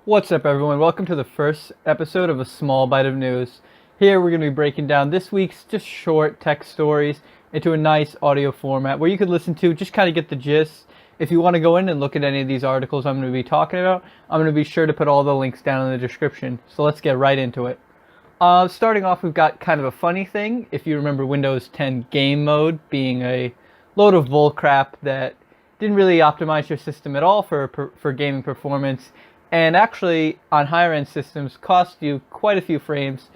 What's up, everyone? Welcome to the first episode of a Small Bite of News. Here we're going to be breaking down this week's just short tech stories into a nice audio format where you could listen to, just kind of get the gist. If you want to go in and look at any of these articles I'm going to be talking about, I'm going to be sure to put all the links down in the description. So let's get right into it. Starting off, we've got kind of a funny thing. If you remember Windows 10 game mode being a load of bull crap that didn't really optimize your system at all for gaming performance, and actually on higher end systems cost you quite a few frames,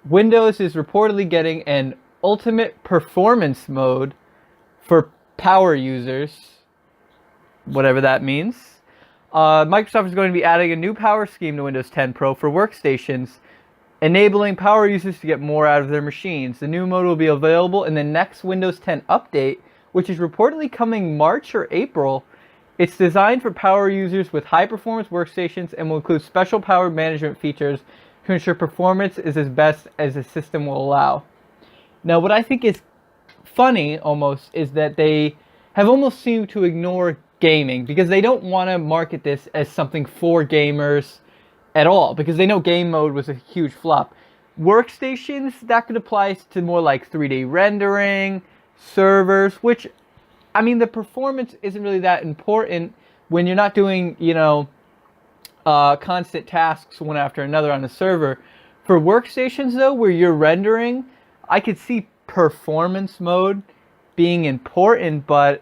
Windows is reportedly getting an ultimate performance mode for power users, whatever that means. Microsoft is going to be adding a new power scheme to Windows 10 Pro for workstations, enabling power users to get more out of their machines. The new mode will be available in the next Windows 10 update, which is reportedly coming March or April. It's designed for power users with high-performance workstations and will include special power management features to ensure performance is as best as the system will allow. Now, what I think is funny almost is that they have almost seemed to ignore gaming because they don't want to market this as something for gamers at all, because they know game mode was a huge flop. Workstations, that could apply to more like 3D rendering, servers, which, I mean, the performance isn't really that important when you're not doing, constant tasks one after another on the server. For workstations, though, where you're rendering, I could see performance mode being important, but,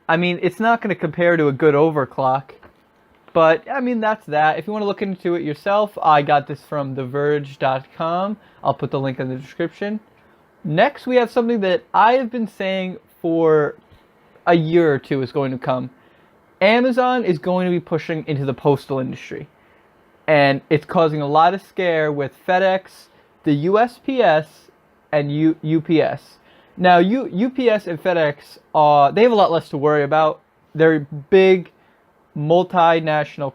I mean, it's not going to compare to a good overclock. But, I mean, that's that. If you want to look into it yourself, I got this from TheVerge.com. I'll put the link in the description. Next, we have something that I have been saying for a year or two is going to come. Amazon is going to be pushing into the postal industry. And it's causing a lot of scare with FedEx, the USPS, and UPS. Now, UPS and FedEx, they have a lot less to worry about. They're big, multinational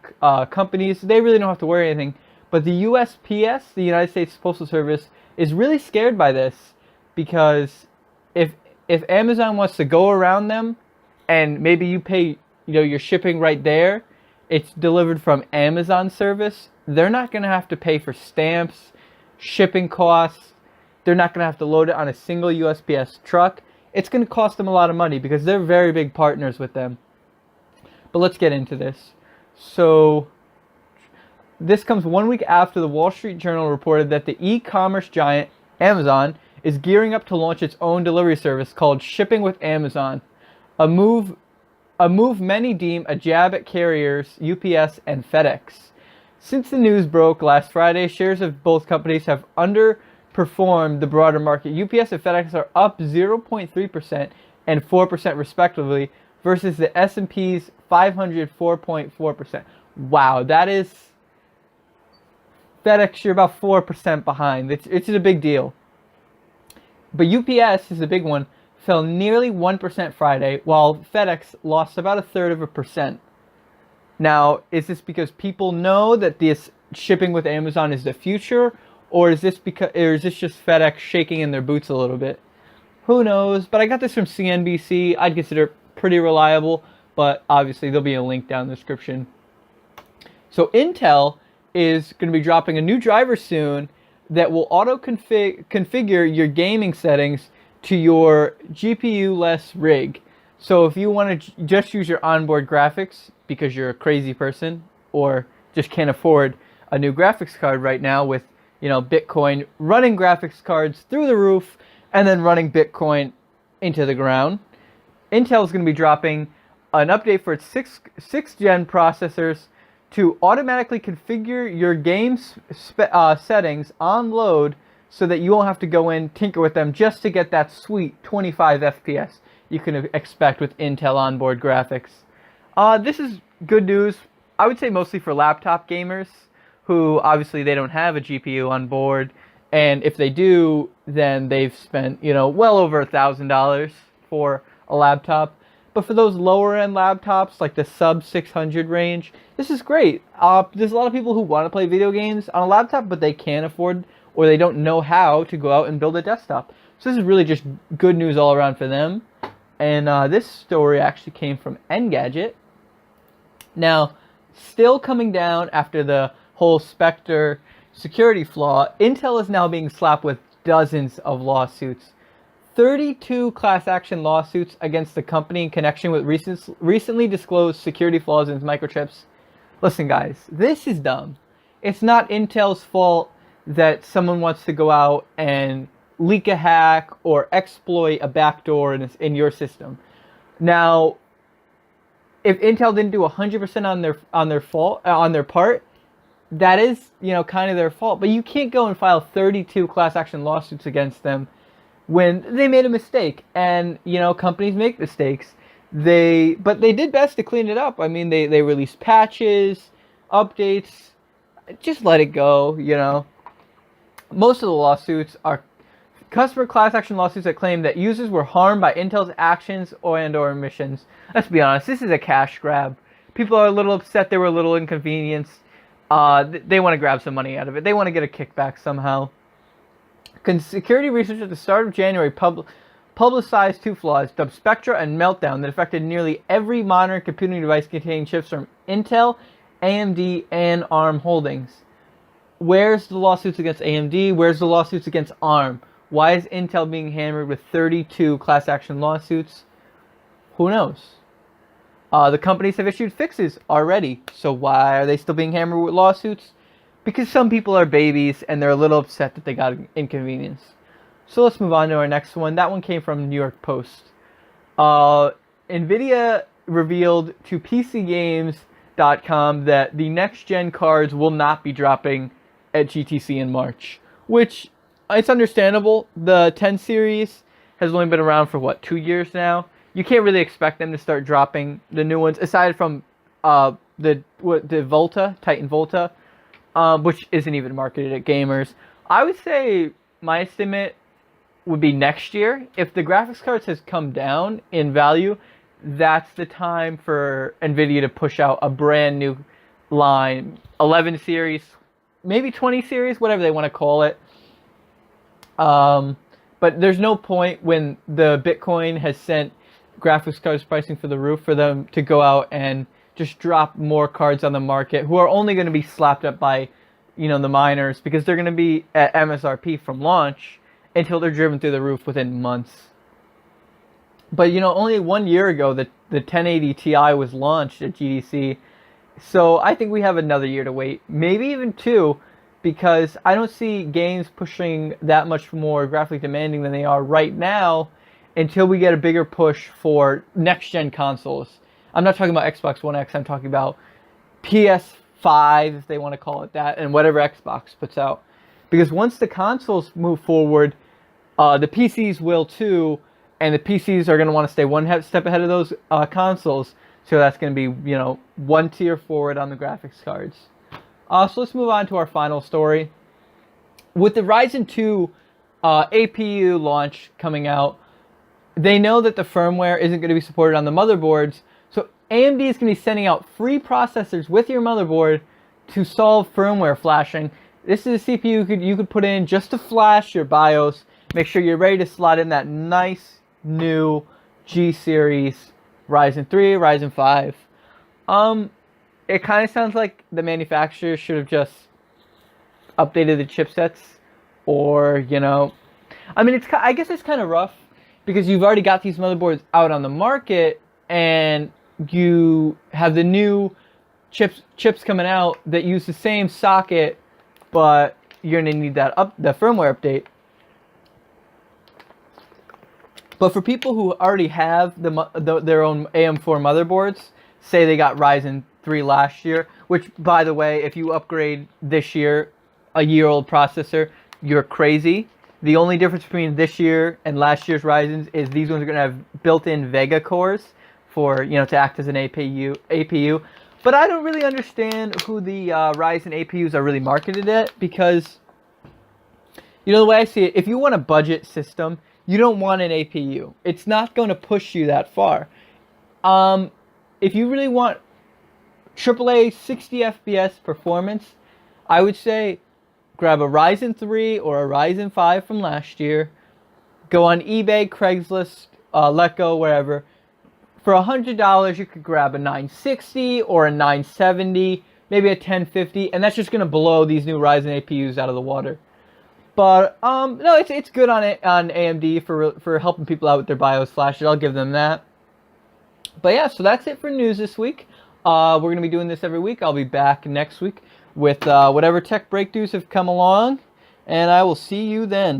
companies. They really don't have to worry anything. But the USPS, the United States Postal Service, is really scared by this, because if Amazon wants to go around them, and maybe you pay your shipping right there, it's delivered from Amazon service, they're not going to have to pay for stamps, shipping costs. They're not going to have to load it on a single USPS truck. It's going to cost them a lot of money because they're very big partners with them. But let's get into this. So this comes 1 week after the Wall Street Journal reported that the e-commerce giant Amazon is gearing up to launch its own delivery service called Shipping with Amazon, a move many deem a jab at carriers UPS and FedEx. Since the news broke last Friday, shares of both companies have underperformed the broader market. UPS and FedEx are up 0.3% and 4% respectively, versus the S&P's 500 4.4%. Wow, that is FedEx. You're about 4% behind. It's a big deal. But UPS is a big one. Fell nearly 1% Friday, while FedEx lost about 1/3%. Now, is this because people know that this shipping with Amazon is the future, or is this just FedEx shaking in their boots a little bit? Who knows? But I got this from CNBC. I'd consider it pretty reliable, but obviously there'll be a link down in the description. So Intel is going to be dropping a new driver soon that will auto-configure your gaming settings to your GPU-less rig. So if you want to just use your onboard graphics because you're a crazy person or just can't afford a new graphics card right now with, Bitcoin running graphics cards through the roof and then running Bitcoin into the ground, Intel is going to be dropping an update for its 6th gen processors to automatically configure your game settings on load so that you won't have to go in, tinker with them just to get that sweet 25 FPS you can expect with Intel onboard graphics. This is good news, I would say mostly for laptop gamers who obviously they don't have a GPU on board, and if they do, then they've spent, well over $1,000 for a laptop. But for those lower end laptops, like the sub 600 range, this is great. There's a lot of people who want to play video games on a laptop, but they can't afford or they don't know how to go out and build a desktop. So this is really just good news all around for them. And this story actually came from Engadget. Now, still coming down after the whole Spectre security flaw, Intel is now being slapped with dozens of lawsuits. 32 class action lawsuits against the company in connection with recently disclosed security flaws in its microchips. Listen, guys, this is dumb. It's not Intel's fault that someone wants to go out and leak a hack or exploit a backdoor in your system. Now, if Intel didn't do 100% on their part, that is, kind of their fault. But you can't go and file 32 class action lawsuits against them when they made a mistake. And companies make mistakes. But they did best to clean it up. I mean, they released patches, updates. Just let it go. Most of the lawsuits are customer class action lawsuits that claim that users were harmed by Intel's actions or omissions. Let's be honest, this is a cash grab. People are a little upset, they were a little inconvenienced. They want to grab some money out of it. They want to get a kickback somehow. Security research at the start of January publicized two flaws, dubbed Spectra and Meltdown, that affected nearly every modern computing device containing chips from Intel, AMD, and ARM holdings. Where's the lawsuits against AMD? Where's the lawsuits against ARM? Why is Intel being hammered with 32 class action lawsuits? Who knows? The companies have issued fixes already, so why are they still being hammered with lawsuits? Because some people are babies and they're a little upset that they got inconvenienced. So let's move on to our next one. That one came from New York Post. NVIDIA revealed to PCGames.com that the next-gen cards will not be dropping at GTC in March, which it's understandable. The 10 series has only been around for 2 years now. You can't really expect them to start dropping the new ones, aside from the Volta, Titan Volta, which isn't even marketed at gamers. I would say my estimate would be next year. If the graphics cards has come down in value, that's the time for NVIDIA to push out a brand new line, 11 series, maybe 20 series, whatever they want to call it. But there's no point when the Bitcoin has sent graphics cards pricing for the roof for them to go out and just drop more cards on the market who are only going to be slapped up by, the miners, because they're going to be at MSRP from launch until they're driven through the roof within months. But, only 1 year ago, the 1080 Ti was launched at GDC. So I think we have another year to wait, maybe even 2, because I don't see games pushing that much more graphically demanding than they are right now until we get a bigger push for next-gen consoles. I'm not talking about Xbox One X, I'm talking about PS5, if they want to call it that, and whatever Xbox puts out. Because once the consoles move forward, the PCs will too, and the PCs are going to want to stay one step ahead of those consoles, so that's going to be, one tier forward on the graphics cards. So let's move on to our final story. With the Ryzen 2 APU launch coming out, they know that the firmware isn't going to be supported on the motherboards, so AMD is going to be sending out free processors with your motherboard to solve firmware flashing. This is a CPU you could put in just to flash your BIOS. Make sure you're ready to slot in that nice new G-Series Ryzen 3, Ryzen 5. It kind of sounds like the manufacturer should have just updated the chipsets, or, I mean, I guess it's kind of rough, because you've already got these motherboards out on the market, and you have the new chips coming out that use the same socket, but you're going to need the firmware update. But for people who already have their own AM4 motherboards, say they got Ryzen 3 last year, which, by the way, if you upgrade this year, a year-old processor, you're crazy. The only difference between this year and last year's Ryzens is these ones are going to have built-in Vega cores for, to act as an APU. But I don't really understand who the Ryzen APUs are really marketed at, because, the way I see it, if you want a budget system, you don't want an APU. It's not going to push you that far. If you really want AAA 60 FPS performance, I would say grab a Ryzen 3 or a Ryzen 5 from last year. Go on eBay, Craigslist, Letgo, wherever. For $100, you could grab a 960 or a 970. maybe a 1050, and that's just going to blow these new Ryzen APUs out of the water. But no, it's good on AMD for helping people out with their BIOS flashes. I'll give them that. But yeah, so that's it for news this week. We're going to be doing this every week. I'll be back next week with whatever tech breakthroughs have come along, and I will see you then.